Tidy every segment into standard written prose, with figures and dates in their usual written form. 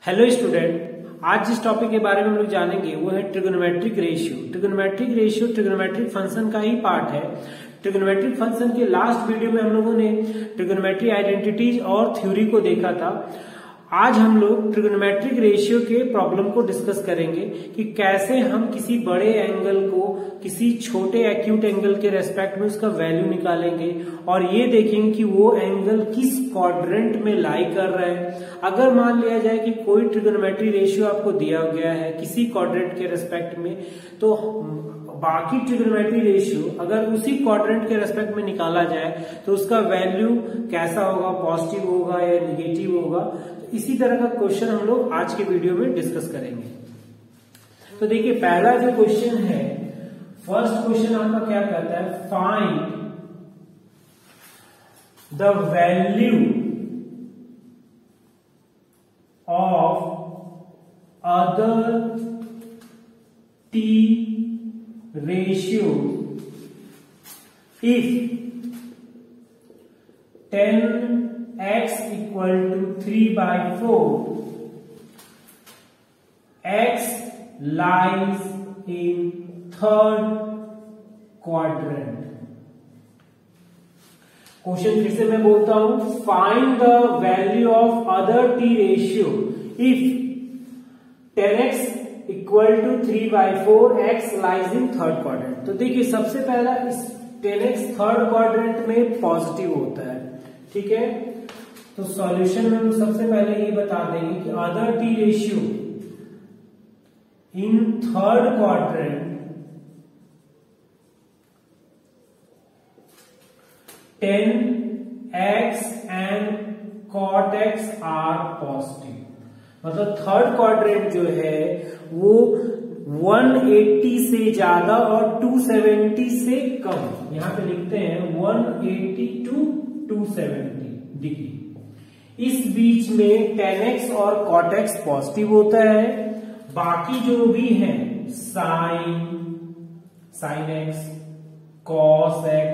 Hello student, आज जिस topic के बारे में हम लोग जानेंगे वो है trigonometric ratio. Trigonometric ratio trigonometric function का ही पार्ट है। ट्रिगोनोमेट्रिक फंक्शन के लास्ट वीडियो में हम लोगों ने ट्रिगोनोमेट्रिक आइडेंटिटीज और थ्योरी को देखा था। आज हम लोग ट्रिगोनोमेट्रिक रेशियो के प्रॉब्लम को डिस्कस करेंगे कि कैसे हम किसी बड़े एंगल को किसी छोटे एक्यूट एंगल के रेस्पेक्ट में उसका वैल्यू निकालेंगे और ये देखेंगे कि वो एंगल किस क्वाड्रेंट में लाई कर रहा है। अगर मान लिया जाए कि कोई ट्रिगोनोमेट्रिक रेशियो आपको दिया गया है किसी क्वाड्रेंट के रेस्पेक्ट में, तो बाकी ट्रिगोनोमेट्रिक रेशियो अगर उसी क्वाड्रेंट के रेस्पेक्ट में निकाला जाए तो उसका वैल्यू कैसा होगा, पॉजिटिव होगा या निगेटिव होगा। तो इसी तरह का क्वेश्चन हम लोग आज के वीडियो में डिस्कस करेंगे। तो देखिए, पहला जो क्वेश्चन है, फर्स्ट क्वेश्चन आपका क्या कहता है, find the value of other T ratio if 10x equal to 3/4 x lies in third quadrant। Question फिर से मैं बोलता हूं, find the value of other T ratio if 10x equal to 3/4 x lies in third quadrant. तो देखिए, सबसे पहला इस 10x थर्ड क्वाड्रेंट में पॉजिटिव होता है, ठीक है। तो सॉल्यूशन में हम सबसे पहले ये बता देंगे कि other T ratio in third quadrant 10x and cot x are positive. मतलब थर्ड क्वाड्रेंट जो है वो 180 से ज्यादा और 270 से कम, यहां पे लिखते हैं 180 to 270 डिग्री। इस बीच में 10x और cot x पॉजिटिव होता है। बाकी जो भी है sin x, cos x,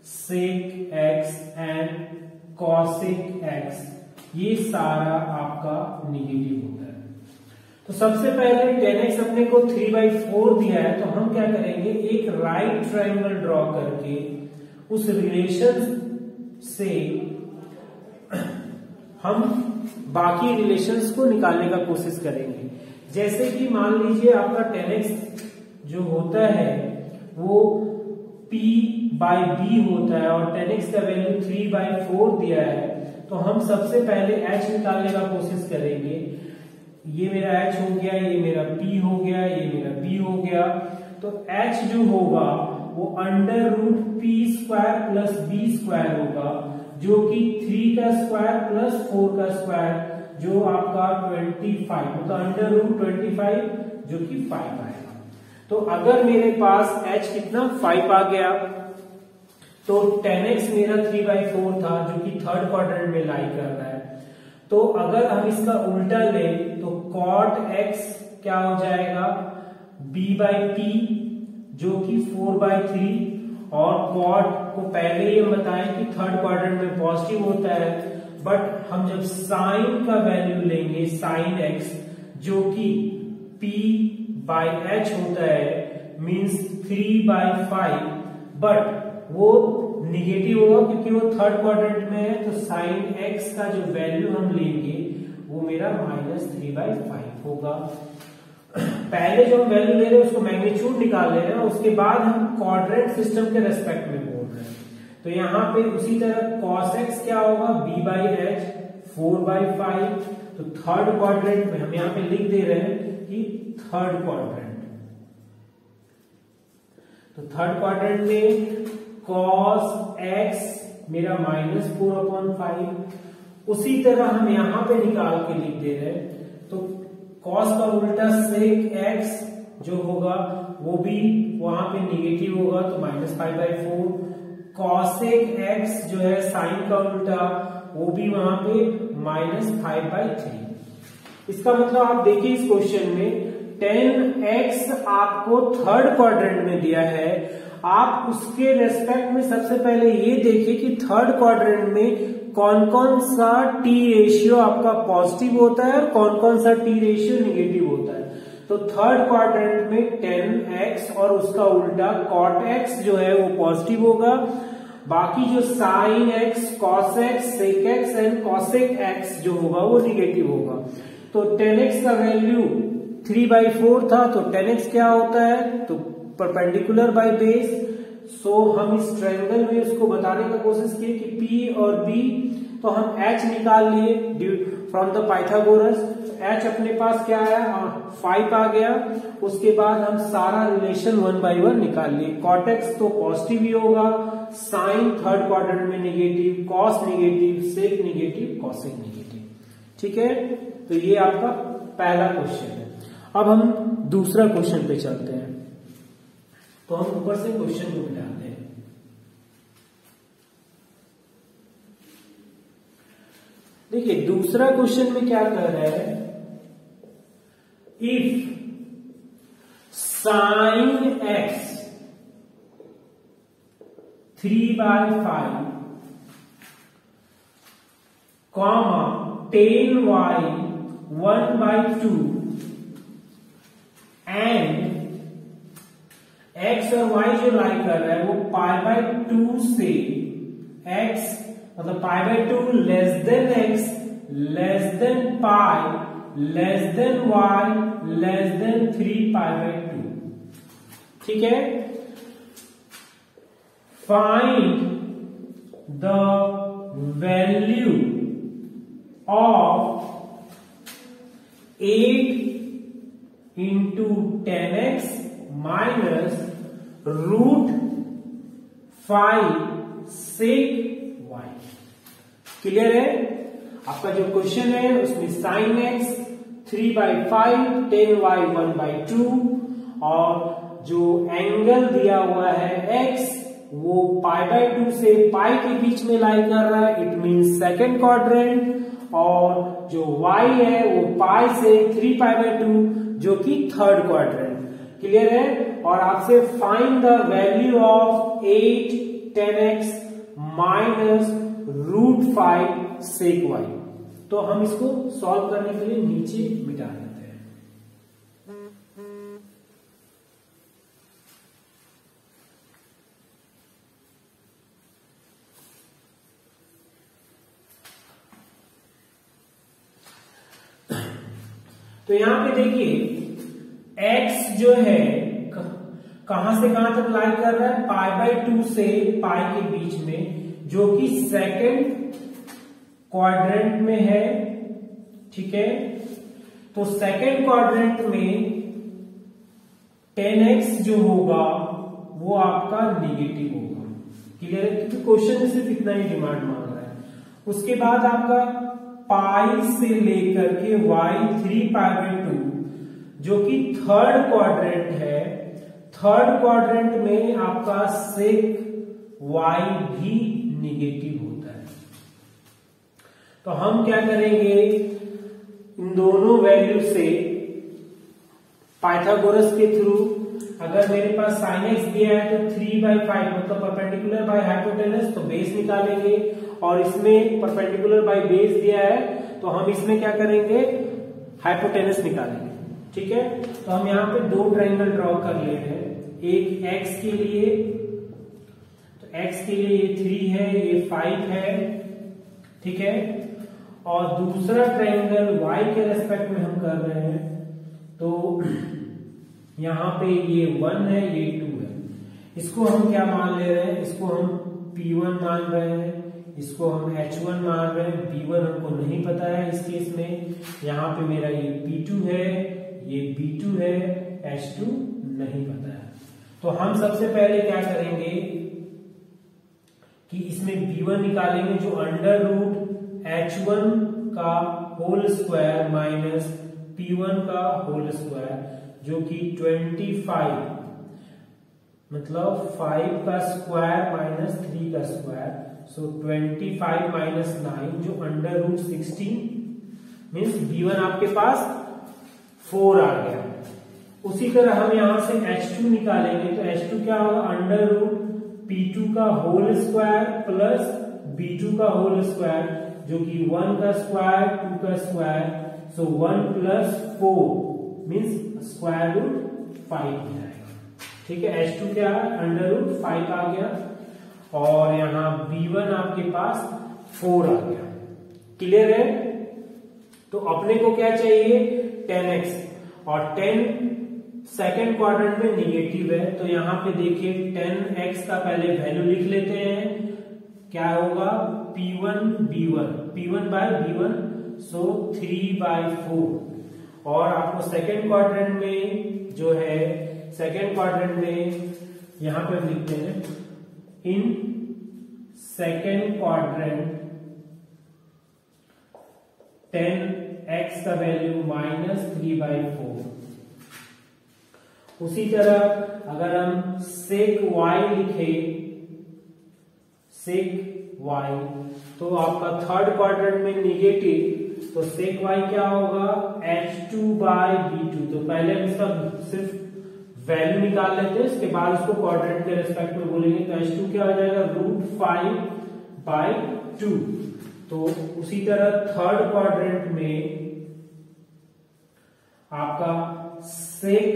sec x and cosec x, ये सारा आपका निगेटिव होता है। तो सबसे पहले 10x अपने को 3/4 दिया है, तो हम क्या करेंगे, एक राइट ट्रायंगल ड्रॉ करके उस रिलेशन से हम बाकी रिलेशंस को निकालने का कोशिश करेंगे। जैसे कि मान लीजिए आपका 10x जो होता है वो p/b होता है और 10x का वैल्यू 3/4 दिया है, तो हम सबसे पहले h निकालने का कोशिश करेंगे। ये मेरा h हो गया, ये मेरा p हो गया, ये मेरा b हो गया। तो h जो होगा वो √p² प्लस b² होगा, जो कि 3 का स्क्वायर प्लस 4 का स्क्वायर, जो आपका 25, मतलब √25 जो कि 5 आएगा। तो अगर मेरे पास h कितना 5 आ गया, तो 10x मेरा 3/4 था जो कि थर्ड क्वाड्रेंट में लाई कर रहा है। तो अगर हम इसका उल्टा ले तो cot x क्या हो जाएगा, b/p जो कि 4/3, और cot को पहले ही हम बताएं कि थर्ड क्वाड्रेंट में पॉजिटिव होता है, बट हम जब sin का वैल्यू लेंगे sin x जो कि p/h होता है, मीन्स 3/5, बट वो निगेटिव होगा क्योंकि वो थर्ड क्वाड्रेंट में है। तो sin x का जो वैल्यू हम लेंगे वो मेरा -3/5 होगा। पहले जो हम वैल्यू ले रहे हैं उसको मैग्नीट्यूड निकाल ले रहे हैं, उसके बाद हम क्वाड्रेंट सिस्टम के रेस्पेक्ट में बोल रहे हैं। तो यहाँ पे उसी तरह cos x क्या होगा, b/h 4/5। तो थर्ड क्वाड्रेंट में हम यहाँ पे लिख दे रहे हैं कि थर्ड क्वाड्रेंट, तो थर्ड क्वाड्रेंट में cos x मेरा -4/5। उसी तरह हम यहां पे निकाल के लिख दे रहे हैं, तो cos का उल्टा sec x जो होगा वो भी वहां पे निगेटिव होगा, तो -5/4। cosec x जो है sin का उल्टा, वो भी वहां पे -5/3। इसका मतलब आप देखिए इस क्वेश्चन में 10x आपको थर्ड क्वाड्रेंट में दिया है, आप उसके रेस्पेक्ट में सबसे पहले ये देखिए कि थर्ड क्वाड्रेंट में कौन कौन सा टी रेशियो आपका पॉजिटिव होता है और कौन कौन सा टी रेशियो निगेटिव होता है। तो थर्ड क्वाड्रेंट में tan x और उसका उल्टा cot x जो है वो पॉजिटिव होगा, बाकी जो sin x, cos x, sec x and cosec x जो होगा वो निगेटिव होगा। तो tan x का वैल्यू 3/4 था, तो tan x क्या होता है, तो परपेंडिकुलर बाय बेस। सो हम इस ट्रायंगल में उसको बताने का कोशिश किए कि P और B, तो हम H निकाल लिए फ्रॉम द पाइथागोरस। H अपने पास क्या है, 5 आ गया। उसके बाद हम सारा रिलेशन 1/1 निकाल लिए। cot x तो पॉजिटिव ही होगा, sin थर्ड क्वाड्रेंट में negative, cos negative, sec negative, cosec negative. ठीक है, तो ये आपका पहला क्वेश्चन है। अब हम दूसरा क्वेश्चन पे चलते हैं। तो हम ऊपर से क्वेश्चन को मिलाते हैं। देखिए दूसरा क्वेश्चन में क्या कह रहा है, if sin x 3/5 comma tan y 1/2 and x और y जो लाई कर रहा है वो π/2 से x मतलब π/2 less than x less than pi less than y less than 3π/2। ठीक है, find the value of 8 into tan x minus √5 sec y। Clear है, आपका जो क्वेश्चन है उसमें sin x 3/5 tan y 1/2 और जो एंगल दिया हुआ है x वो π/2 से पाई के बीच में लाई कर रहा है, इट मींस सेकंड क्वाड्रेंट, और जो y है वो पाई से 3π/2 जो कि थर्ड क्वाड्रेंट। क्लियर है, और आपसे find the value of 8 tan x minus √5 sec y। तो हम इसको सॉल्व करने के लिए नीचे मिटा देते हैं। तो यहां पे देखिए x जो है कहां से कहां तक लाई कर रहा है, π/2 से पाई के बीच में जो कि सेकंड क्वाड्रेंट में है। ठीक है, तो सेकंड क्वाड्रेंट में tan x जो होगा वो आपका निगेटिव होगा। क्लियर है, क्योंकि क्वेश्चन में सिर्फ इतना ही डिमांड मांग रहा है। उसके बाद आपका पाई से लेकर के y 3π/2 जो कि थर्ड क्वाड्रेंट है, थर्ड क्वाड्रेंट में आपका sec y भी निगेटिव होता है। तो हम क्या करेंगे, इन दोनों वैल्यू से पाइथागोरस के थ्रू, अगर मेरे पास sin x दिया है तो 3/5 मतलब परपेंडिकुलर बाय हाइपोटेनस, तो बेस निकालेंगे, और इसमें परपेंडिकुलर बाय बेस दिया है तो हम इसमें क्या करेंगे, हाइपोटेनस निकालेंगे। ठीक है, तो हम यहाँ पे दो ट्रायंगल ड्रॉ कर ले रहे हैं, एक x के लिए, तो x के लिए ये 3 है, ये 5 है। ठीक है, और दूसरा ट्रायंगल y के रेस्पेक्ट में हम कर रहे हैं, तो यहाँ पे ये 1 है, ये 2 है। इसको हम क्या मान ले रहे हैं, इसको हम P1 मान रहे हैं, इसको हम H1 मान रहे हैं, B1 हमको नहीं पता है इस केस में। यहाँ पे मेरा ये P2 है, ये B2 है, H2 नहीं पता है। तो हम सबसे पहले क्या करेंगे कि इसमें B1 निकालेंगे, जो √H1 का होल स्क्वायर माइनस P1 का होल स्क्वायर, जो कि 25 मतलब 5 का स्क्वायर माइनस 3 का स्क्वायर, सो 25 माइनस 9 जो √16 मीन्स B1 आपके पास 4 आ गया। उसी तरह हम यहां से H2 निकालेंगे तो H2 क्या होगा, अंडर रूट P2 का होल स्क्वायर प्लस B2 का होल स्क्वायर, जो कि 1 का स्क्वायर 2 का स्क्वायर, सो 1 प्लस 4 मीन्स स्क्वायर रूट 5 जाएगा। ठीक है, H2 क्या है, अंडर रूट 5 आ गया और यहाँ B1 आपके पास 4 आ गया। क्लियर है? तो अपने को क्या चाहिए, 10x और 10 सेकेंड क्वाड्रेंट में निगेटिव है, तो यहाँ पे देखिए 10x का पहले वैल्यू लिख लेते हैं, क्या होगा P1 B1, P1 bye B1, सो 3/4। और आपको सेकेंड क्वाड्रेंट में जो है, सेकेंड क्वाड्रेंट में यहां पे लिखते हैं, इन सेकेंड क्वाड्रेंट 10x का वैल्यू -3/4। उसी तरह अगर हम सेक y लिखे, सेक y, तो आपका थर्ड क्वाड्रेंट में निगेटिव, तो सेक y क्या होगा, H2/B2। तो पहले हम इसका सिर्फ वैल्यू निकाल लेते हैं, इसके बाद उसको क्वाड्रेंट के रेस्पेक्ट में बोलेंगे। तो H2 क्या हो जाएगा, √5/2। तो उसी तरह थर्ड क्वाड्रेंट में आपका सेक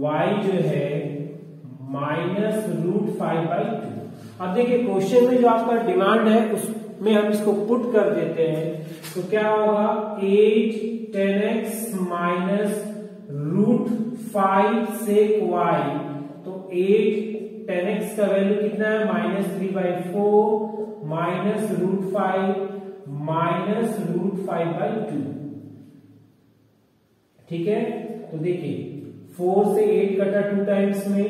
y जो है -√5/2। अब देखिए क्वेश्चन में जो आपका डिमांड है उसमें हम इसको पुट कर देते हैं, तो क्या होगा 8 10x -√5 सेक y। तो 8 10x का वैल्यू कितना है, -3/4 -√5 -√5/2। ठीक है, तो देखिए 4 से 8 कटा 2 टाइम्स में,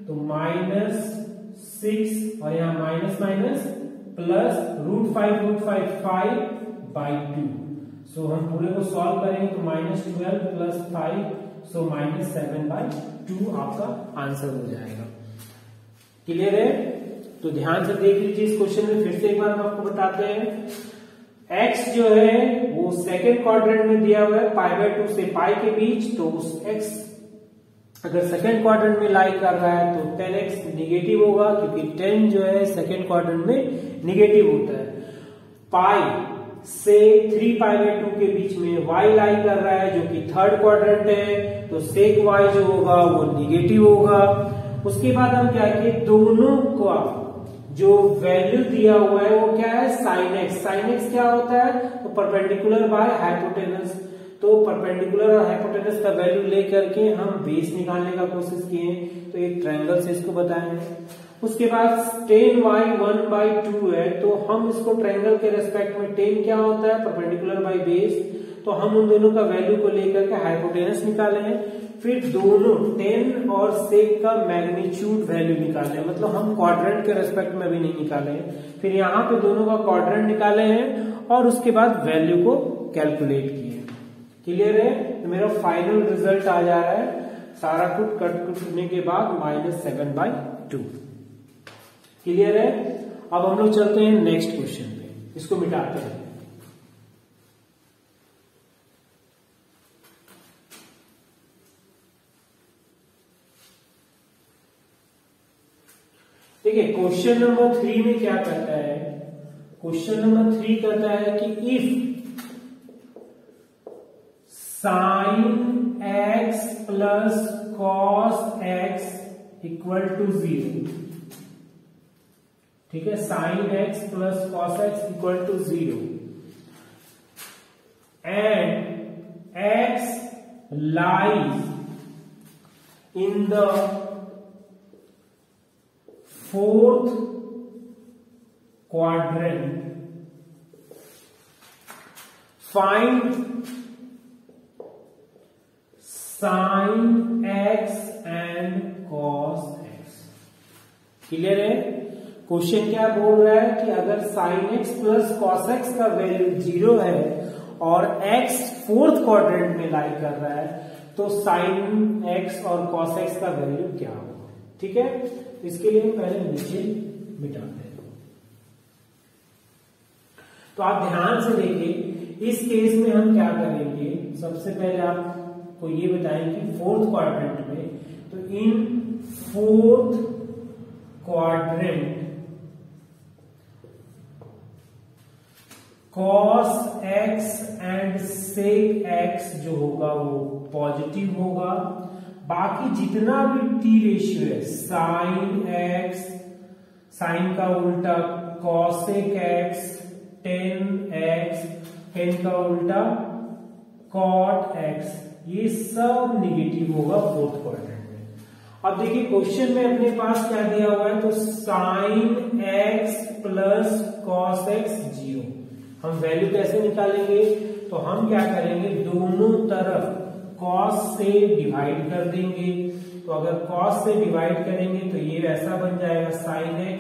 तो -6 और यहाँ माइनस माइनस प्लस √5 5/2। सो हम पूरे को सॉल्व करेंगे तो -12 प्लस 5, सो -7/2 आपका आंसर हो जाएगा। क्लियर है? तो ध्यान से देख लीजिए इस क्वेश्चन में, फिर से एक बार हम आपको बताते हैं। x जो है वो सेकेंड क्वाड्रेंट में दिया हुआ है π/2 से π के बीच, तो उस x अगर सेकेंड क्वाड्रेंट में लाई कर रहा है तो 10x निगेटिव होगा, क्योंकि 10 जो है सेकेंड क्वाड्रेंट में निगेटिव होता है। पाई से 3π/2 के बीच में y लाई कर रहा है, जो कि थर्ड क्वाड्रेंट है, तो सेक y जो होगा वो निगेटिव होगा। उसके बाद हम क्या किए, दोनों का जो वैल्यू दिया हुआ है वो क्या है, साइन x। साइन x क्या होता है, तो परपेंडिकुलर बाय हाइपोटेनस। तो परपेंडिकुलर और हाइपोटेनस का वैल्यू लेकर के हम बेस निकालने का कोशिश किए, तो एक ट्रायंगल से इसको बताएंगे। उसके बाद tan y 1/2 है, तो हम इसको ट्रायंगल के रेस्पेक्ट में tan क्या होता है, परपेंडिकुलर बाय बेस, तो हम उन दोनों का वैल्यू को लेकर के हाइपोटेनस निकाले हैं। फिर दोनों tan और सेक का मैग्नीट्यूड वैल्यू निकाले, मतलब हम क्वाड्रेंट के रेस्पेक्ट में भी नहीं निकाले हैं। फिर यहाँ पे दोनों का क्वाड्रेंट निकाले हैं और उसके बाद वैल्यू को कैलकुलेट किए। क्लियर है? तो मेरा फाइनल रिजल्ट आ जा रहा है, सारा कुछ कटने के बाद -7/2। क्लियर है? अब हम लोग चलते हैं नेक्स्ट क्वेश्चन पे, इसको मिटाते हैं। देखिए क्वेश्चन नंबर 3 में क्या कहता है, क्वेश्चन नंबर 3 कहता है कि if sine x plus cos x equal to 0, ठीक है, sine x plus cos x equal to 0 and x lies in the fourth quadrant, find sin x and cos x। Clear है? Question क्या बोल रहा है कि अगर sin x plus cos x का वैल्यू 0 है और x फोर्थ क्वाड्रेंट में लाई कर रहा है, तो sin x और cos x का वैल्यू क्या होगा। ठीक है, इसके लिए पहले नीचे मिटाते हैं। तो आप ध्यान से देखिए, इस केस में हम क्या करेंगे, सबसे पहले आप को ये बताएं कि फोर्थ क्वाड्रेंट में, तो in fourth quadrant cos x and sec x जो होगा वो पॉजिटिव होगा। बाकी जितना भी टी रेशियो है, साइन x, साइन का उल्टा cosec x, tan x, tan का उल्टा cot x, ये सब निगेटिव होगा फोर्थ क्वाड्रेंट में। अब देखिए क्वेश्चन में अपने पास क्या दिया हुआ है, तो sin x plus cos x 0। हम वैल्यू कैसे निकालेंगे, तो हम क्या करेंगे, दोनों तरफ cos से डिवाइड कर देंगे। तो अगर cos से डिवाइड करेंगे तो ये ऐसा बन जाएगा sin x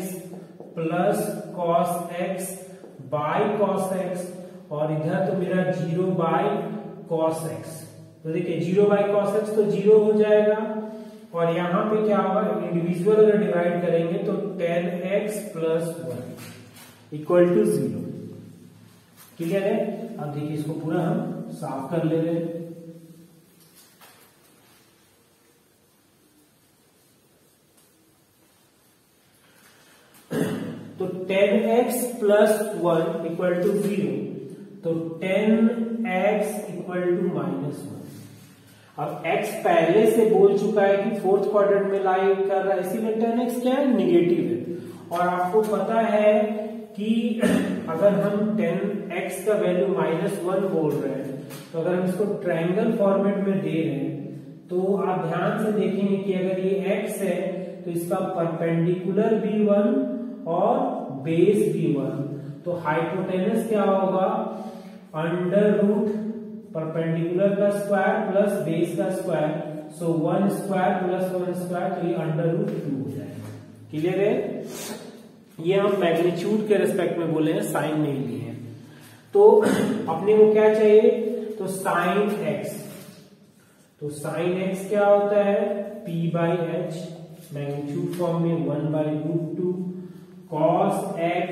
plus cos x by cos x, और इधर तो मेरा 0 बाय cos x। तो देखिए 0 बाय cos x तो 0 हो जाएगा, और यहाँ पे क्या होगा, इंडिविजुअल अगर डिवाइड करेंगे तो tan x plus 1 equal to 0। Clear है। अब देखिए इसको पूरा हम साफ कर ले रहे हैं। तो tan x plus 1 equal to 0, तो tan x इक्वल टू -1। अब x पहले से बोल चुका है कि फोर्थ क्वाड्रेंट में लाई कर रहा है, इसीलिए tan x क्या है, निगेटिव है। और आपको पता है कि अगर हम tan x का वैल्यू -1 बोल रहे हैं, तो अगर हम इसको ट्रायंगल फॉर्मेट में दे रहे हैं, तो आप ध्यान से देखेंगे कि अगर ये x है तो इसका परपेंडिकुलर भी 1 और बेस भी 1, तो हाइपोटेनस क्या होगा, अंडर रूट परपेंडिकुलर का स्क्वायर प्लस बेस का स्क्वायर, सो 1 स्क्वायर प्लस 1 स्क्वायर, तो ये अंडर रूट 2 हो जाएगा। क्लियर है। ये हम मैग्नीट्यूड के रेस्पेक्ट में बोले हैं, साइन नहीं लिए हैं। तो अपने को क्या चाहिए, तो साइन x, तो साइन x क्या होता है, p by H, magnitude form में 1/√2, cos x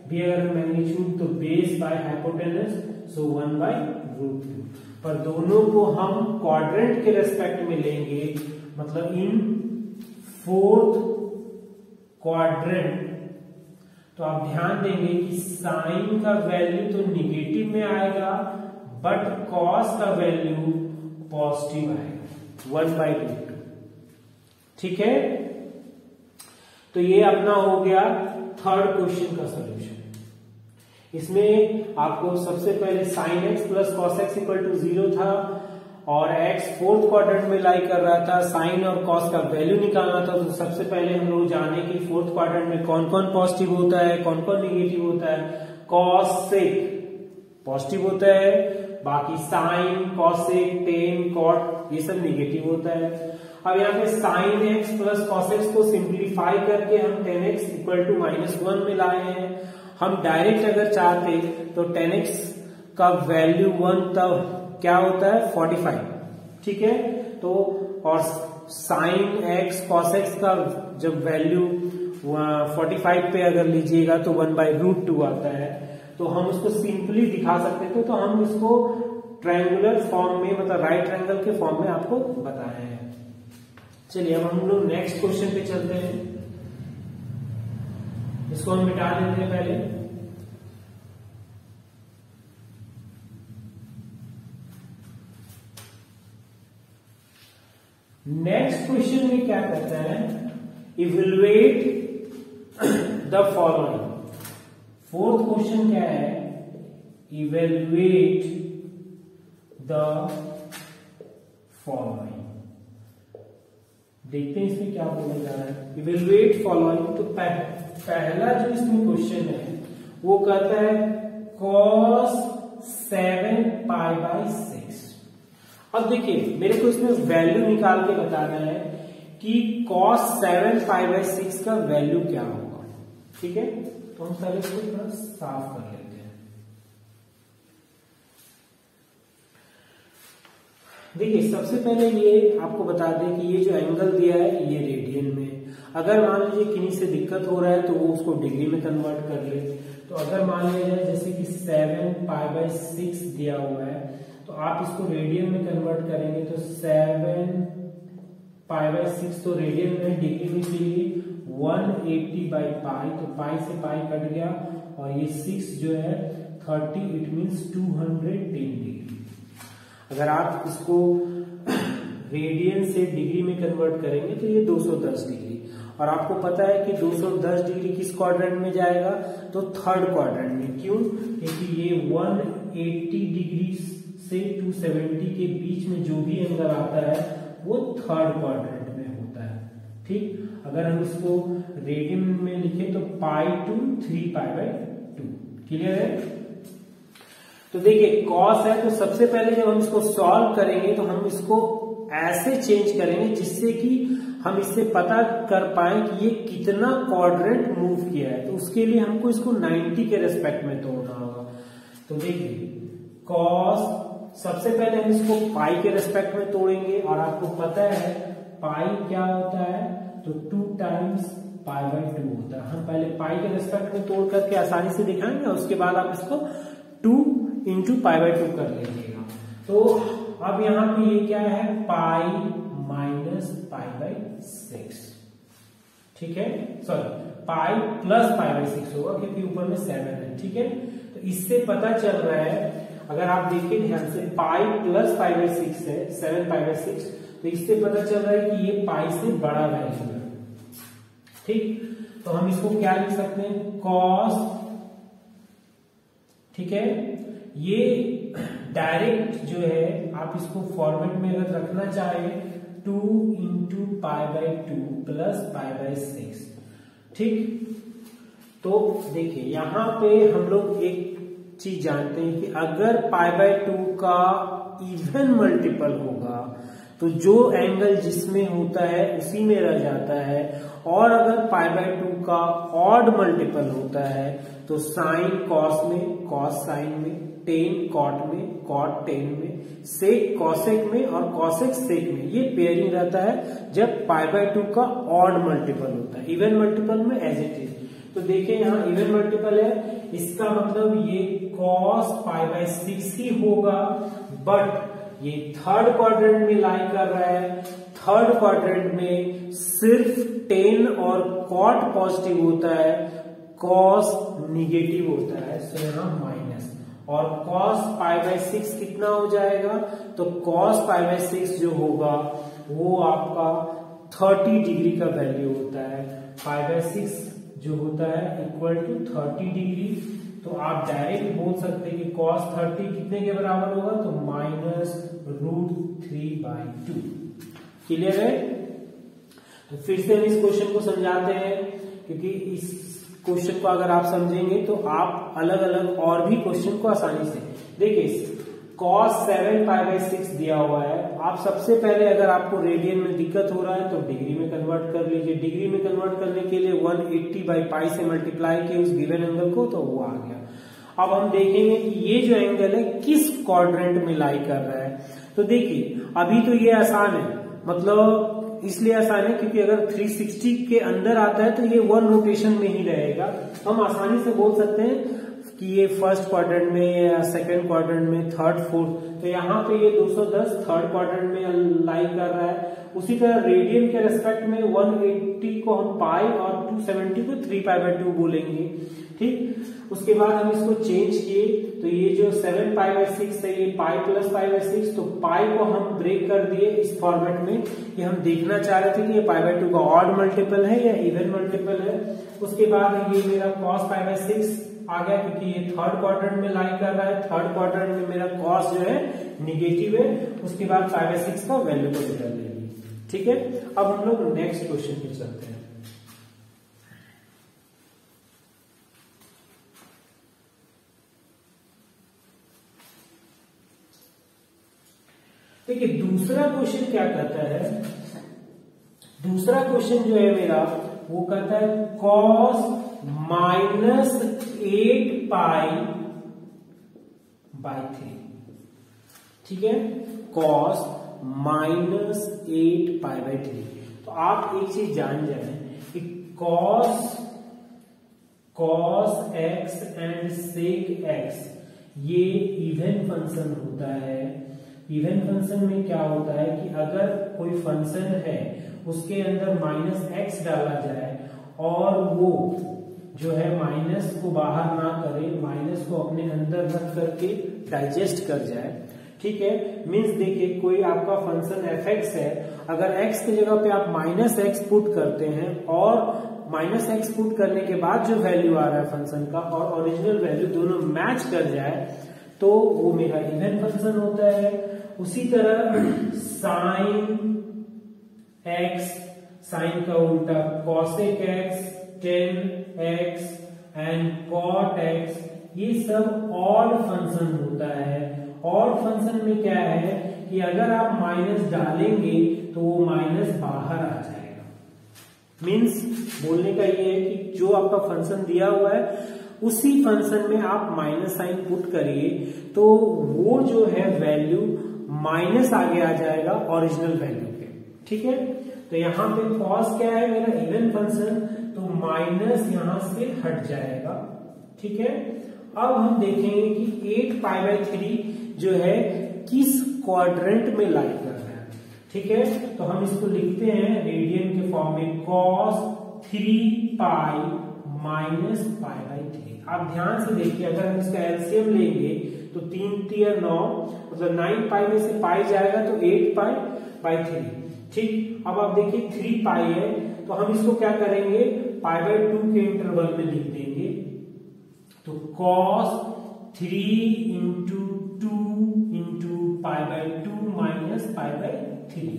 भी अगर मैग्नीट्यूड तो बेस बाय हाइपोटेनस, सो 1/√2। पर दोनों को हम क्वाड्रेंट के रेस्पेक्ट में लेंगे, मतलब इन फोर्थ क्वाड्रेंट, तो आप ध्यान देंगे कि साइन का वैल्यू तो निगेटिव में आएगा, बट कॉस का वैल्यू पॉजिटिव आएगा 1/√2। ठीक है। तो ये अपना हो गया थर्ड क्वेश्चन का सॉल्यूशन। इसमें आपको सबसे पहले sin x plus cos x equal to 0 था, और x फोर्थ क्वाड्रेंट में लाई कर रहा था, साइन और cos का वैल्यू निकालना था। तो सबसे पहले हम लोग जाने कि फोर्थ क्वाड्रेंट में कौन कौन पॉजिटिव होता है, कौन कौन निगेटिव होता है। cos पॉजिटिव होता है, बाकी साइन, cosec, tan, cot ये सब निगेटिव होता है। अब यहाँ पे sin x plus cos x को सिंप्लीफाई करके हम tan x इक्वल टू -1 में लाए हैं। हम डायरेक्ट अगर चाहते तो tan x का वैल्यू 1 तब क्या होता है 45, ठीक है। तो और sin x cos x का जब वैल्यू 45 पे अगर लीजिएगा तो 1/√2 आता है। तो हम उसको सिंपली दिखा सकते थे, तो हम इसको ट्रायंगुलर फॉर्म में, मतलब राइट ट्रायंगल के फॉर्म में आपको बताया है। चलिए अब हम लोग नेक्स्ट क्वेश्चन पे चलते हैं। इसको हम मिटा देते हैं पहले। नेक्स्ट क्वेश्चन में क्या कहता है, evaluate the following. Fourth question क्या है, इवेलुएट द फॉलोइंग। देखते हैं इसमें क्या बोला जा रहा है। इवेलुएट फॉलोइंग, तो पहला जो इसमें क्वेश्चन है वो कहता है cos 7π/6। अब देखिए मेरे को इसमें वैल्यू निकाल के बताना है कि cos 7π/6 का वैल्यू क्या होगा। ठीक है, तो हम पहले इसको थोड़ा साफ कर लेते हैं। देखिए सबसे पहले ये आपको बता दें कि ये जो एंगल दिया है ये रेडियन में। अगर मान लीजिए किन्हीं से दिक्कत हो रहा है तो वो उसको डिग्री में कन्वर्ट कर ले। तो अगर मान लिया जाए जैसे कि 7π/6 दिया हुआ है, तो तो आप इसको रेडियन में कन्वर्ट करेंगे तो 7π/6 तो रेडियन में, डिग्री में चाहिए 180/π, तो पाई से पाई कट गया और ये 6 जो है 30, इट मीन्स 210 डिग्री। अगर आप इसको रेडियन से डिग्री में कन्वर्ट करेंगे तो ये 210 डिग्री, और आपको पता है कि 210 डिग्री किस क्वाड्रेंट में जाएगा, तो थर्ड क्वाड्रेंट में। क्यों? क्योंकि ये 180 डिग्री से 270 के बीच में जो भी एंगल आता है वो थर्ड क्वाड्रेंट में होता है। ठीक, अगर हम इसको रेडियन में लिखें तो π/2 3π/2। क्लियर है? तो देखिए कॉस है, तो सबसे पहले जब हम इसको सॉल्व करेंगे तो हम इसको ऐसे चेंज करेंगे जिससे कि हम इससे पता कर पाए कि ये कितना क्वाड्रेंट मूव किया है। तो उसके लिए हमको इसको 90 के रेस्पेक्ट में तोड़ना होगा। तो देखिए कॉस, सबसे पहले हम इसको पाई के रेस्पेक्ट में तोड़ेंगे, और आपको पता है पाई क्या होता है, तो 2 टाइम्स π/2 होता है। हम पहले पाई के रेस्पेक्ट में तोड़ करके आसानी से दिखाएंगे, और उसके बाद आप इसको 2 × π/2 कर लीजिएगा। तो अब यहाँ पे ये क्या है, पाई माइनस π/6। ठीक है, सॉरी पाई प्लस π/6 होगा क्योंकि ऊपर में 7 है। ठीक है, तो इससे पता चल रहा है, अगर आप देखिए ध्यान से, पाई प्लस π/6 है 7π/6, तो इससे पता चल रहा है कि ये पाई से बड़ा वैल्यू है। ठीक, तो हम इसको क्या लिख सकते हैं, कॉस। ठीक है, ये डायरेक्ट जो है आप इसको फॉर्मेट में अगर रखना चाहे 2 × π/2 प्लस π/6। ठीक, तो देखिए यहां पे हम लोग एक चीज जानते हैं कि अगर π/2 का इवन मल्टीपल होगा तो जो एंगल जिसमें होता है उसी में रह जाता है, और अगर π/2 का ऑड मल्टीपल होता है तो साइन कॉस में, कॉस साइन में, टेन कॉट में, कॉट टेन में, सेक कॉसेक में, और कॉसेक सेक में। ये पेयरिंग रहता है जब π/2 का ऑड मल्टीपल होता है। इवन मल्टीपल में एज इट इज। तो देखिए यहाँ इवन मल्टीपल है, इसका मतलब ये cos π/6 ही होगा, बट ये थर्ड क्वाड्रेंट में लाई कर रहा है। थर्ड क्वाड्रेंट में सिर्फ टेन और कॉट पॉजिटिव होता है, कॉस निगेटिव होता है, सो यहाँ माइनस। और cos π/6 कितना हो जाएगा, तो cos π/6 जो होगा वो आपका 30 डिग्री का वैल्यू होता है। π/6 जो होता है इक्वल टू 30 डिग्री। तो आप डायरेक्ट बोल सकते हैं कि cos 30 कितने के बराबर होगा, तो -√3/2। क्लियर है? तो फिर से हम इस क्वेश्चन को समझाते हैं, क्योंकि इस क्वेश्चन को अगर आप समझेंगे तो आप अलग अलग और भी क्वेश्चन को आसानी से देखिए। cos 7π/6 दिया हुआ है, आप सबसे पहले अगर आपको रेडियन में दिक्कत हो रहा है तो डिग्री में कन्वर्ट कर लीजिए। डिग्री में कन्वर्ट करने के लिए 180/π से मल्टीप्लाई किए उस गिवन एंगल को, तो वो आ गया। अब हम देखेंगे कि ये जो एंगल है किस क्वाड्रेंट में लाई कर रहा है। तो देखिए अभी तो ये आसान है, मतलब इसलिए आसान है क्योंकि अगर 360 के अंदर आता है तो ये 1 रोटेशन में ही रहेगा। हम आसानी से बोल सकते हैं कि ये फर्स्ट क्वाड्रेंट में या सेकंड क्वाड्रेंट में, थर्ड फोर्थ। तो यहाँ पे ये 210 थर्ड क्वाड्रेंट में लाई कर रहा है। उसी तरह रेडियन के रेस्पेक्ट में 180 को हम पाई और 270 को 3π/2 बोलेंगे। ठीक, उसके बाद हम इसको चेंज किए तो ये जो 7π/6 है ये पाई प्लस π/6, तो पाई को हम ब्रेक कर दिए इस फॉर्मेट में कि हम देखना चाह रहे थे कि ये π/2 का ऑड मल्टीपल है या इवन मल्टीपल है। उसके बाद ये मेरा cos π/6 आ गया क्योंकि ये थर्ड क्वाड्रेंट में लाई कर रहा है। थर्ड क्वाड्रेंट में मेरा cos जो है निगेटिव है। उसके बाद π/6 का वैल्यू को निकाल लेंगे। ठीक है, अब हम लोग नेक्स्ट क्वेश्चन पे चलते हैं। देखिए दूसरा क्वेश्चन क्या कहता है, दूसरा क्वेश्चन जो है मेरा वो कहता है cos -8π/3। ठीक है, cos -8π/3। तो आप एक चीज जान जाए कि cos x and sec x ये इवन फंक्शन होता है। इवन फंक्शन में क्या होता है कि अगर कोई फंक्शन है उसके अंदर -x डाला जाए और वो जो है माइनस को बाहर ना करे, माइनस को अपने अंदर रख करके डाइजेस्ट कर जाए, ठीक है। मीन्स देखिए कोई आपका फंक्शन fx है, अगर x की जगह पे आप -x पुट करते हैं और -x पुट करने के बाद जो वैल्यू आ रहा है फंक्शन का और ओरिजिनल वैल्यू दोनों मैच कर जाए तो वो मेरा इवन फंक्शन होता है। उसी तरह साइन x, साइन का उल्टा cosec x, tan x and cot x, ये सब ऑड फंक्शन होता है। ऑड फंक्शन में क्या है कि अगर आप माइनस डालेंगे तो वो माइनस बाहर आ जाएगा। मीन्स बोलने का ये है कि जो आपका फंक्शन दिया हुआ है उसी फंक्शन में आप माइनस साइन पुट करिए तो वो जो है वैल्यू माइनस आगे आ जाएगा ओरिजिनल वैल्यू पे, ठीक है। तो यहाँ पे cos क्या है मेरा इवन फंक्शन, तो माइनस यहां से हट जाएगा, ठीक है। अब हम देखेंगे कि 8π/3 जो है किस क्वाड्रेंट में लाई कर रहा है, ठीक है। तो हम इसको लिखते हैं रेडियन के फॉर्म में cos 3π - π/3। आप ध्यान से देखिए, अगर हम इसका एलसीएम लेंगे तो 3 3 9 मतलब 9π में से पाई जाएगा तो 8π/3, ठीक। अब आप देखिए 3π है तो हम इसको क्या करेंगे π/2 के इंटरवल में लिख देंगे। तो cos 3 × 2 × π/2 - π/3,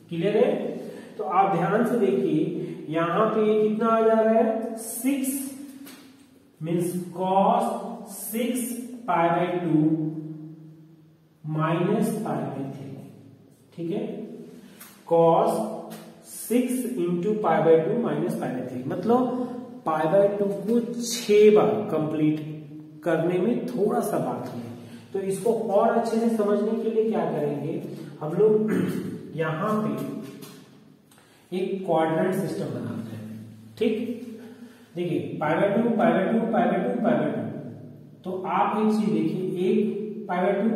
क्लियर है। तो आप ध्यान से देखिए यहां पे कितना आ जा रहा है 6 मीन्स cos 6π/2 - π/3, ठीक है। cos 6 × π/2 - π/3 मतलब π/2 को 6 बार कंप्लीट करने में थोड़ा सा बाकी है। तो इसको और अच्छे से समझने के लिए क्या करेंगे हम लोग यहां पे एक क्वाड्रेंट सिस्टम बनाते हैं, ठीक। देखिए π/2 π/2 π/2 π/2, तो आप एक चीज देखिए, एक π/2,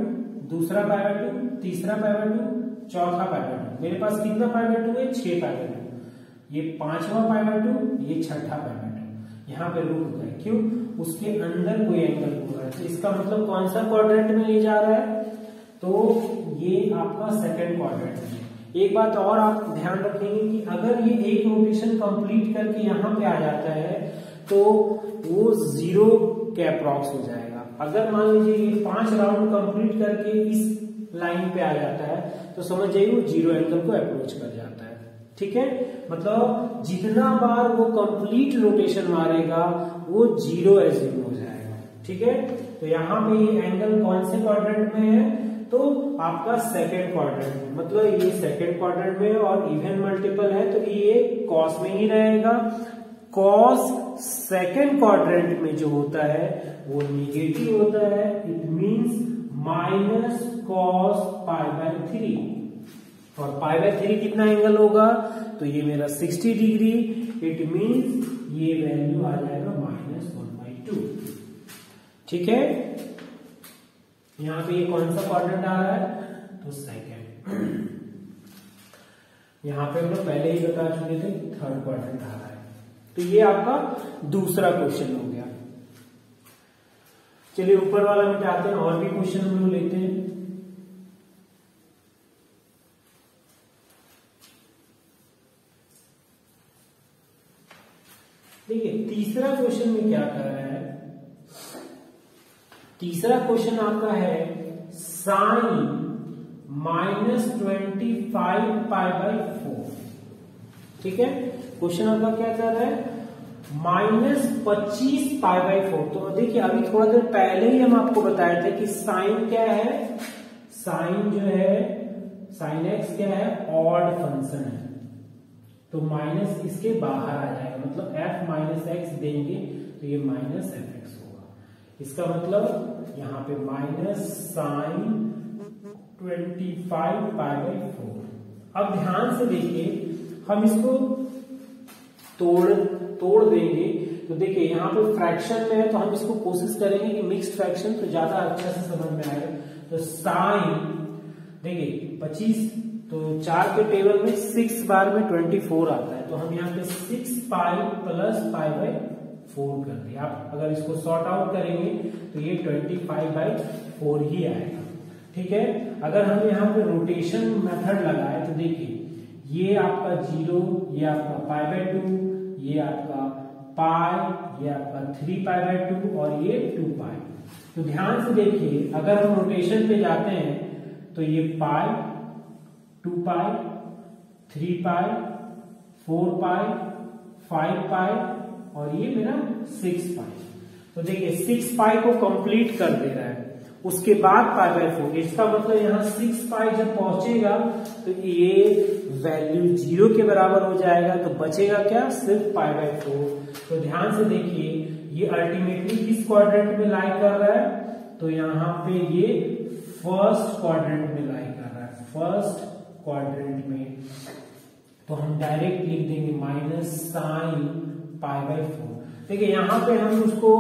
दूसरा π/2, तीसरा π/2, चौथा π/2। मेरे पास कितना π/2 है 6 π/2, ये 5वां π/2, ये 6ठा π/2। यहाँ पे रुक गए, क्यों? उसके अंदर कोई एंगल हो रहा है, तो इसका मतलब कौन सा क्वाड्रेंट में ये जा रहा है, तो ये आपका सेकंड क्वाड्रेंट है। एक बात और आप ध्यान रखेंगे कि अगर ये एक रोटेशन कंप्लीट करके यहाँ पे आ जाता है तो वो 0 के अप्रॉक्स हो जाएगा। अगर मान लीजिए ये 5 राउंड कंप्लीट करके इस लाइन पे आ जाता है तो समझ जाइए वो 0 एंगल को अप्रोच कर जाता है, ठीक है। मतलब जितना बार वो कंप्लीट रोटेशन मारेगा वो 0 एज्यूम हो जाएगा, ठीक है। तो यहाँ पे ये एंगल कौन से क्वाड्रेंट में है, तो आपका सेकंड क्वाड्रेंट में, मतलब ये सेकंड क्वाड्रेंट में और इवन मल्टीपल है तो ये कॉस में ही रहेगा। कॉस सेकंड क्वाड्रेंट में जो होता है वो नेगेटिव होता है, इट मींस -cos π/3, और π/3 कितना एंगल होगा, तो ये मेरा 60 डिग्री, इट मींस ये वैल्यू आ जाएगा -1/2, ठीक है। यहां पे ये कौन सा क्वाड्रेंट आ रहा है, तो सेकंड। यहां पे हम लोग पहले ही बता चुके थे थर्ड क्वाड्रेंट आ रहा है। तो ये आपका दूसरा क्वेश्चन हो गया। चलिए ऊपर वाला मिटाते हैं, और भी क्वेश्चन हम लोग लेते हैं। देखिए तीसरा क्वेश्चन में क्या कर रहा है, तीसरा क्वेश्चन आपका है साइन -25π/4, ठीक है। क्वेश्चन आपका क्या कर रहा है -25π/4। तो देखिए अभी थोड़ा देर पहले ही हम आपको बताए थे कि साइन क्या है, साइन जो है साइन एक्स क्या है, ऑड फंक्शन है, तो माइनस इसके बाहर आ जाएगा, मतलब f - x देंगे तो ये -fx होगा। इसका मतलब यहाँ पे -sin 25π/4। अब ध्यान से देखिए, हम इसको तोड़ देंगे तो देखिए यहाँ पे फ्रैक्शन में है तो हम इसको कोशिश करेंगे कि मिक्स्ड फ्रैक्शन तो ज्यादा अच्छा से समझ में आएगा। तो साइन देखिए 25, तो 4 के टेबल में 6 बार में 24 आता है, तो हम यहाँ पे 6 पाई प्लस पाई बाई 4 कर दिया। आप अगर इसको सॉर्ट आउट करेंगे तो ये 25/4 ही आएगा। ठीक है, अगर हम यहाँ पे रोटेशन मेथड लगाए तो देखिए ये आपका 0, ये आपका π/2, ये आपका पाई, ये आपका 3π/2 और ये 2 पाई। तो ध्यान से देखिए अगर हम रोटेशन पे जाते हैं तो ये पाई, 2 पाई, 3 पाई, 4 पाई, 5 पाई और ये मेरा 6 पाई। तो देखिए 6 पाई को कंप्लीट कर दे रहा है, उसके बाद π/4। इसका मतलब यहाँ 6 पाई जब पहुंचेगा तो ये वैल्यू 0 के बराबर हो जाएगा, तो बचेगा क्या, सिर्फ π/4। तो ध्यान से देखिए ये अल्टीमेटली किस क्वाड्रेंट में लाई कर रहा है, तो यहाँ पे ये फर्स्ट क्वाड्रेंट में लाई कर रहा है, फर्स्ट क्वाड्रेंट में। तो हम डायरेक्ट लिख देंगे माइनस साइन π/4। देखिए यहाँ पे हम उसको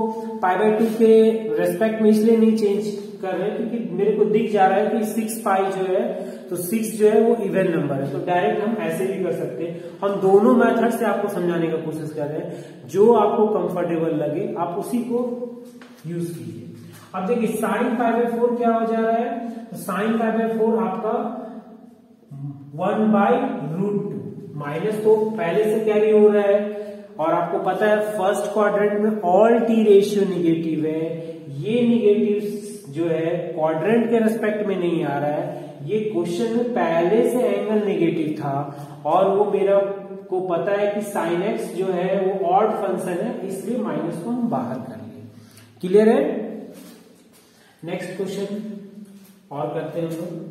π/2 के रेस्पेक्ट में इसलिए नहीं चेंज कर रहे हैं क्योंकि मेरे को दिख जा रहा है कि 6 पाई जो है, तो 6 जो है वो इवन नंबर है, तो डायरेक्ट हम ऐसे भी कर सकते हैं। हम दोनों मेथड से आपको समझाने का कोशिश कर रहे हैं, जो आपको कंफर्टेबल लगे आप उसी को यूज कीजिए। अब देखिए साइन π/4 क्या हो जा रहा है, तो साइन π/4 आपका 1/√2, माइनस तो पहले से कैरी हो रहा है और आपको पता है फर्स्ट क्वाड्रेंट में ऑल टी रेशियो निगेटिव है। ये निगेटिव जो है क्वाड्रेंट के रेस्पेक्ट में नहीं आ रहा है, ये क्वेश्चन में पहले से एंगल नेगेटिव था और वो मेरा को पता है कि साइन एक्स जो है वो ऑड फंक्शन है, इसलिए माइनस को हम बाहर कर लिए। क्लियर है? नेक्स्ट क्वेश्चन और करते हैं हम लोग।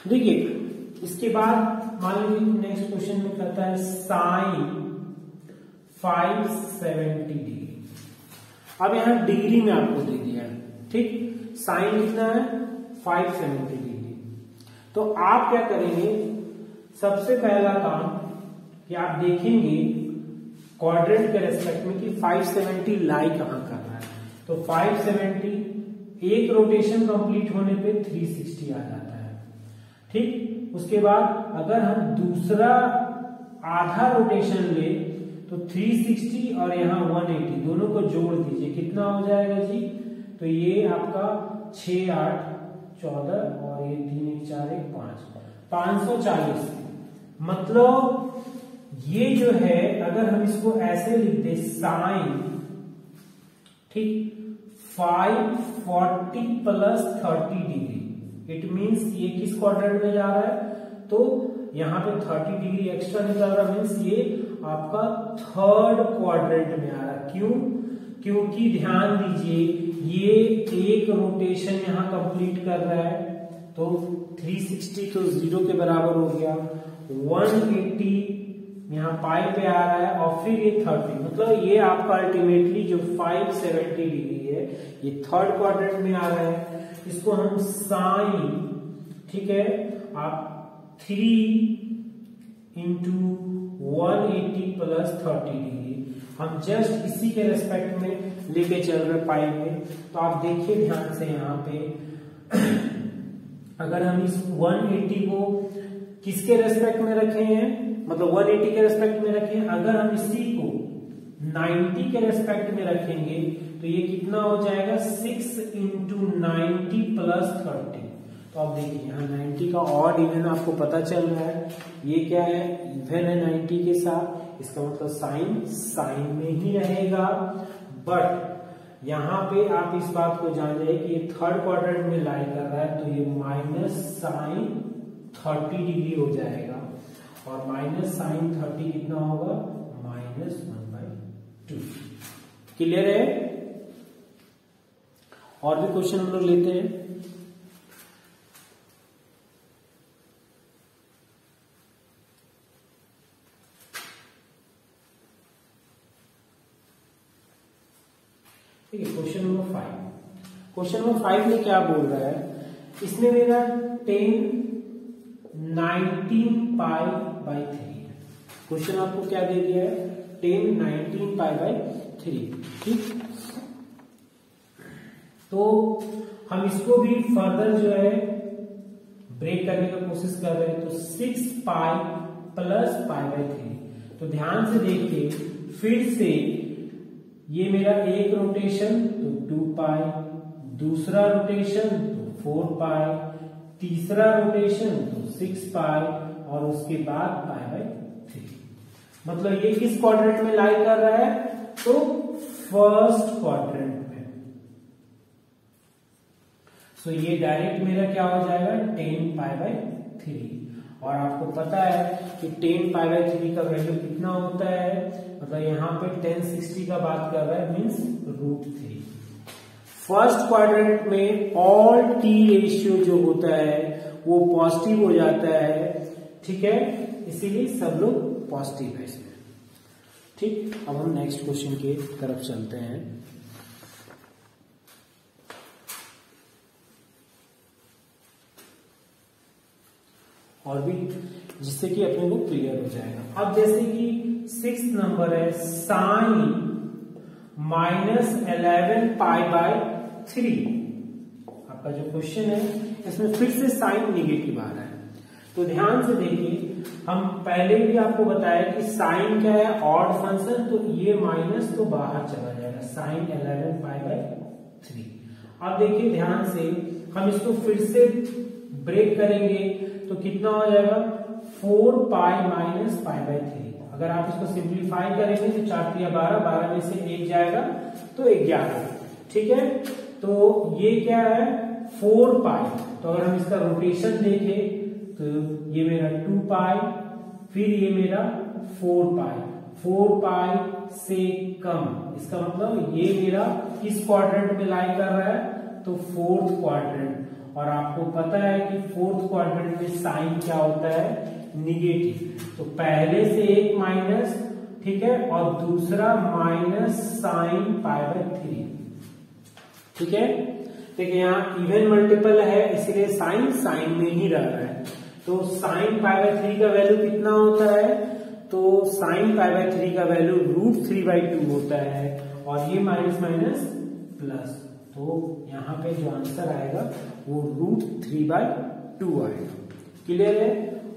देखिए इसके बाद मान लीजिए नेक्स्ट क्वेश्चन में कहता है साइन 570 डिग्री। अब यहां डिग्री में आपको दे दिया है, ठीक, साइन कितना है 570 डिग्री। तो आप क्या करेंगे, सबसे पहला काम कि आप देखेंगे क्वाड्रेंट के रेस्पेक्ट में कि 570 लाई कहां कर रहा है। तो 570 एक रोटेशन कंप्लीट होने पे 360 आ जाता है, ठीक। उसके बाद अगर हम दूसरा आधा रोटेशन ले तो 360 और यहाँ 180 दोनों को जोड़ दीजिए, कितना हो जाएगा जी, तो ये आपका 6 8 14 और ये 3 1 4 1 5 540। मतलब ये जो है अगर हम इसको ऐसे लिख दे साइन, ठीक, 540 प्लस 30 डिग्री, इट मीन्स ये किस क्वाड्रेंट में जा रहा है, तो यहाँ पे 30 डिग्री एक्स्ट्रा निकल रहा, मीन्स ये आपका थर्ड क्वाड्रेंट में आ रहा है। क्यों? क्योंकि ध्यान दीजिए ये एक रोटेशन यहाँ कंप्लीट कर रहा है, तो 360 तो 0 के बराबर हो गया, 180 यहाँ पाई पे आ रहा है और फिर ये 30, मतलब ये आपका अल्टीमेटली जो 570 डिग्री है ये थर्ड क्वाड्रेंट में आ रहा है। इसको हम साइन, ठीक है, आप 3 × 180 प्लस 30 डिग्री, हम जस्ट इसी के रेस्पेक्ट में लेके चल रहे पाई में। तो आप देखिए ध्यान से यहाँ पे अगर हम इस 180 को किसके रेस्पेक्ट में रखे हैं, मतलब 180 के रेस्पेक्ट में रखें, अगर हम इसी को 90 के रेस्पेक्ट में रखेंगे तो ये कितना हो जाएगा 6 × 90 प्लस 30। तो आप देखिए यहाँ 90 का ऑड इवन आपको पता चल रहा है, ये क्या है इवन है 90 के साथ, इसका मतलब साइन साइन में ही रहेगा। बट यहाँ पे आप इस बात को जान जाए कि ये थर्ड क्वाड्रेंट में लाई कर रहा है, तो ये माइनस साइन 30 डिग्री हो जाएगा और माइनस साइन 30 कितना होगा -1/2। क्लियर है? और भी क्वेश्चन हम लोग लेते हैं। ठीक है। क्वेश्चन नंबर 5, क्वेश्चन नंबर 5 में क्या बोल रहा है, इसमें मेरा 10 19 पाई बाई 3, क्वेश्चन आपको क्या दे दिया है, 10 19 पाई बाई 3, ठीक। तो हम इसको भी फर्दर जो है ब्रेक करने का कोशिश कर रहे हैं, तो 6 पाई प्लस पाई बाई 3। तो ध्यान से देखिए, फिर से ये मेरा एक रोटेशन तो 2 पाई, दूसरा रोटेशन तो 4 पाई, तीसरा रोटेशन तो 6 पाई और उसके बाद पाई बाई 3। मतलब ये किस क्वाड्रेंट में लाई कर रहा है, तो फर्स्ट क्वाड्रेंट में। सो ये डायरेक्ट मेरा क्या हो जाएगा, 10 पाई बाई 3। और आपको पता है कि 10 पाई बाई 3 का वैल्यू कितना होता है, मतलब यहाँ पे 1060 का बात कर रहा है, मीन्स √3। फर्स्ट क्वाड्रेंट में ऑल टी रेशियो जो होता है वो पॉजिटिव हो जाता है, ठीक है, इसीलिए सब लोग पॉजिटिव है इसमें, ठीक। अब हम नेक्स्ट क्वेश्चन की तरफ चलते हैं। और भी जिससे कि अपने को क्लियर हो जाएगा। अब जैसे कि 6 नंबर है, साइन -11 पाई बाई 3, आपका जो क्वेश्चन है इसमें फिर से साइन निगेटिव आ रहा है। तो ध्यान से देखिए, हम पहले भी आपको बताया कि साइन क्या है, ऑड फंक्शन, तो ये माइनस तो बाहर चला जाएगा, साइन 11 पाई बाई 3। अब देखिए ध्यान से, हम इसको फिर से ब्रेक करेंगे तो कितना हो जाएगा, 4 पाई माइनस पाई बाई 3। अगर आप इसको सिंप्लीफाई करेंगे तो 4 3 12, 12 में से 1 जाएगा तो 11, ठीक है। तो ये क्या है, 4 पाई, तो अगर हम इसका रोटेशन देखें तो ये मेरा 2 पाई, फिर ये मेरा 4 पाई, 4 पाई से कम, इसका मतलब ये मेरा किस क्वाड्रेंट में लाई कर रहा है, तो फोर्थ क्वाड्रेंट। और आपको पता है कि फोर्थ क्वाड्रेंट में साइन क्या होता है, निगेटिव। तो पहले से एक माइनस, ठीक है, और दूसरा माइनस साइन पाई बाई 3, ठीक है। देखिए यहाँ इवन मल्टीपल है, इसलिए साइन साइन में ही रह रहा है। तो साइन पाई बाई 3 का वैल्यू कितना होता है, तो साइन पाई बाई 3 का वैल्यू √3/2 होता है, और ये माइनस माइनस प्लस, तो यहाँ पे जो आंसर आएगा वो √3/2 आएगा। क्लियर है।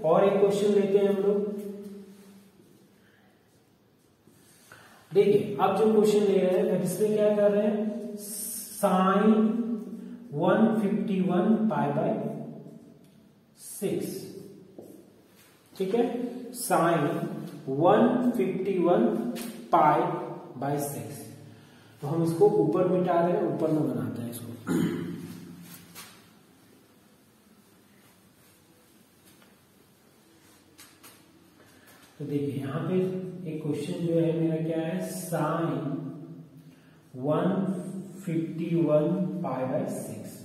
और एक क्वेश्चन लेते हैं हम लोग। देखिए अब जो क्वेश्चन ले रहे हैं इसमें क्या कर रहे हैं, साइन 151 पाई बाई 6, ठीक है, साइन 151 पाई बाई 6। तो हम इसको ऊपर मिटा रहे हैं, ऊपर में बनाते हैं इसको। तो देखिए यहाँ पे एक क्वेश्चन जो है मेरा क्या है, साइन 151 पाई बाई 6।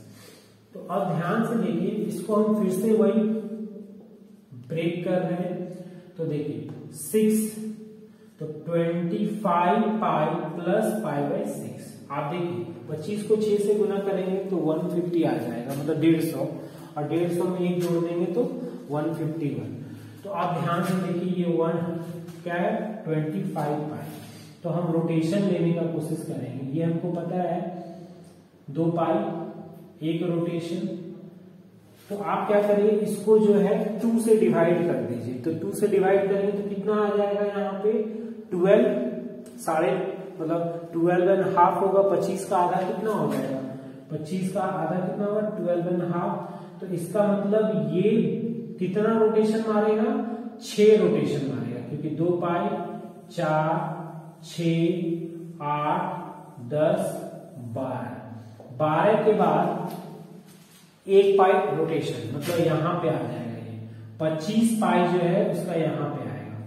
तो अब ध्यान से देखिए, इसको हम फिर से वही ब्रेक कर रहे हैं। तो देखिए 6, तो 25 पाई प्लस पाई बाई 6। आप देखिए 25 को 6 से गुना करेंगे तो 150 आ जाएगा, मतलब 150, और 150 में 1 जोड़ देंगे तो 151। तो आप ध्यान से देखिए, ये 1 क्या है, 25 पाई। तो हम रोटेशन लेने का कोशिश करेंगे। ये हमको पता है 2 पाई, एक रोटेशन। तो आप क्या करिए, इसको जो है 2 से डिवाइड कर दीजिए। तो 2 से डिवाइड करेंगे तो कितना आ जाएगा यहाँ पे, 12, साढ़े मतलब 12.5 होगा। 25 का आधा कितना हो जाएगा, 25 का आधा कितना होगा, 12.5। तो इसका मतलब ये कितना रोटेशन मारेगा, 6 रोटेशन मारेगा, क्योंकि 2 पाई 4 6 8 10 12 के बाद 1 पाई रोटेशन, मतलब यहां पे आ जाएगा ये 25 पाई जो है उसका यहां पे आएगा,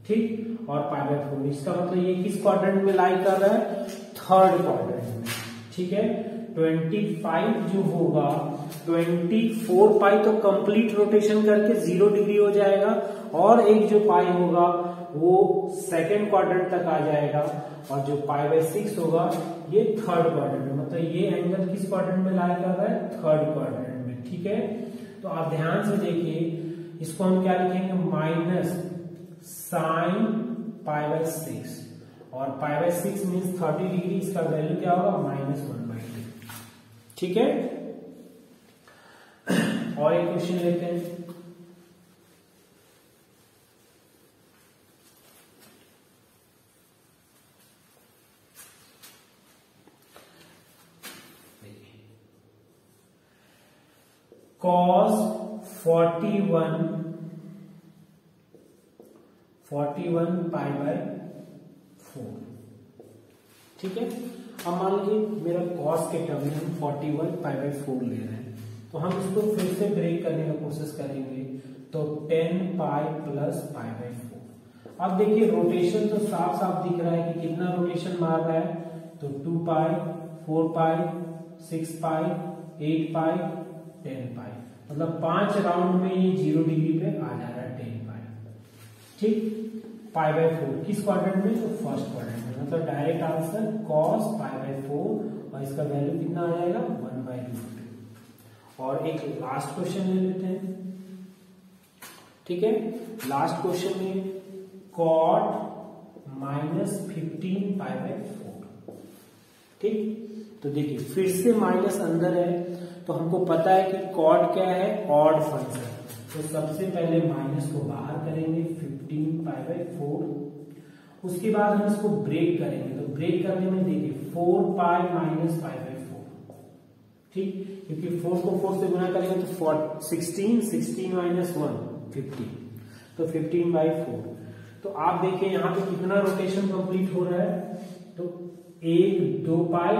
ठीक। और पाई बाई 4, इसका मतलब ये किस क्वाड्रेंट में लाई कर रहा है, थर्ड क्वाड्रेंट में, ठीक है। 25 जो होगा 24 पाई तो कंप्लीट रोटेशन करके 0 डिग्री हो जाएगा, और एक जो पाई होगा वो सेकेंड क्वाड्रेंट तक आ जाएगा, और जो π/6 होगा ये थर्ड क्वाड्रेंट में, मतलब ये एंगल किस क्वाड्रेंट में लाई कर रहा है, थर्ड क्वाड्रेंट में। ठीक है, तो आप ध्यान से देखिए, इसको हम क्या लिखेंगे, माइनस साइन π/6, और π/6 मीन्स 30 डिग्री, इसका वैल्यू क्या होगा, -1/2। ठीक है, और एक क्वेश्चन लेते हैं। cos 41 π/4। ठीक है, अब मान लीजिए मेरा cos के टर्म में हम 41 π/4 ले रहे हैं, तो हम इसको फिर से ब्रेक करने की कोशिश करेंगे, तो 10 पाई प्लस π/4। अब देखिए रोटेशन तो साफ साफ दिख रहा है कि कितना रोटेशन मार रहा है, तो 2 पाई, 4 पाई, 6 पाई, 8 पाई, 10 पाई, मतलब 5 राउंड में ये 0 डिग्री पे आ जा रहा है 10 पाई। ठीक, π/4 किस क्वाड्रेंट में, तो फर्स्ट क्वाड्रेंट में, मतलब डायरेक्ट आंसर cos π/4, और इसका वैल्यू कितना आ जाएगा, 1/√2। और एक लास्ट क्वेश्चन ले लेते हैं। ठीक है, लास्ट क्वेश्चन में cot -15 π/4। ठीक, तो देखिए फिर से माइनस अंदर है, तो हमको पता है कि कॉट क्या है, ऑड फंक्शन, तो सबसे पहले माइनस को बाहर करेंगे 15 π/4, उसके बाद हम इसको ब्रेक करेंगे, तो ब्रेक करने में देखिए 4 पाई माइनस π/4। ठीक, क्योंकि 4 को 4 से गुना करेंगे तो 16 माइनस 1 15, तो 15/4। तो आप देखिए यहाँ पे कितना रोटेशन कंप्लीट हो रहा है, तो 1 2 पाई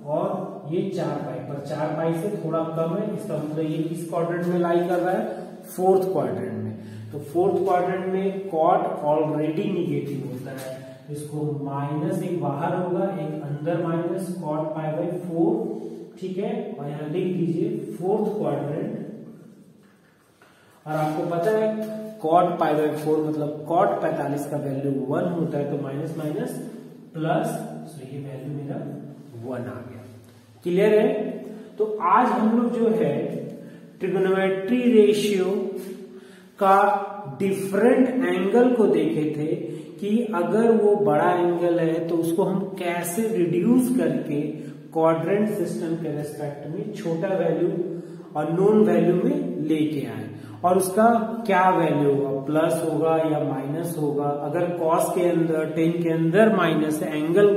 और ये 4 पाई, पर 4 पाई से थोड़ा कम है, इसका मतलब ये किस क्वाड्रेंट में लाई कर रहा है, फोर्थ क्वाड्रेंट में। तो फोर्थ क्वाड्रेंट में कॉट ऑलरेडी निगेटिव होता है, इसको माइनस एक बाहर होगा, एक अंदर माइनस कॉट π/4। ठीक है, और यहां लिख दीजिए फोर्थ क्वाड्रेंट, और आपको पता है कॉट π/4 मतलब कॉट 45 का वैल्यू 1 होता है, तो माइनस माइनस प्लस, तो ये वैल्यू मेरा 1 आ गया। क्लियर है, तो आज हम लोग जो है ट्रिगोनोमेट्री रेशियो का डिफरेंट एंगल को देखे थे, कि अगर वो बड़ा एंगल है तो उसको हम कैसे रिड्यूस करके क्वाड्रेंट सिस्टम के रेस्पेक्ट में छोटा वैल्यू और नोन वैल्यू में लेके आए, और उसका क्या वैल्यू होगा, प्लस होगा या माइनस होगा। अगर कॉस के अंदर 10 के अंदर माइनस है एंगल,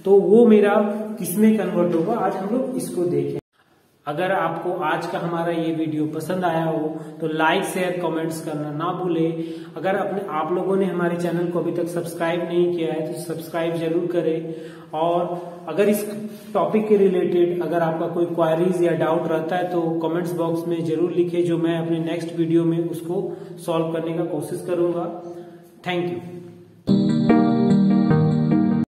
तो वो मेरा किसमें कन्वर्ट होगा, आज हम लोग इसको देखें। अगर आपको आज का हमारा ये वीडियो पसंद आया हो तो लाइक शेयर कमेंट्स करना ना भूले। अगर आप लोगों ने हमारे चैनल को अभी तक सब्सक्राइब नहीं किया है तो सब्सक्राइब जरूर करें, और अगर इस टॉपिक के रिलेटेड अगर आपका कोई क्वायरीज या डाउट रहता है तो कमेंट्स बॉक्स में जरूर लिखें, जो मैं अपने नेक्स्ट वीडियो में उसको सॉल्व करने का कोशिश करूंगा। Thank you.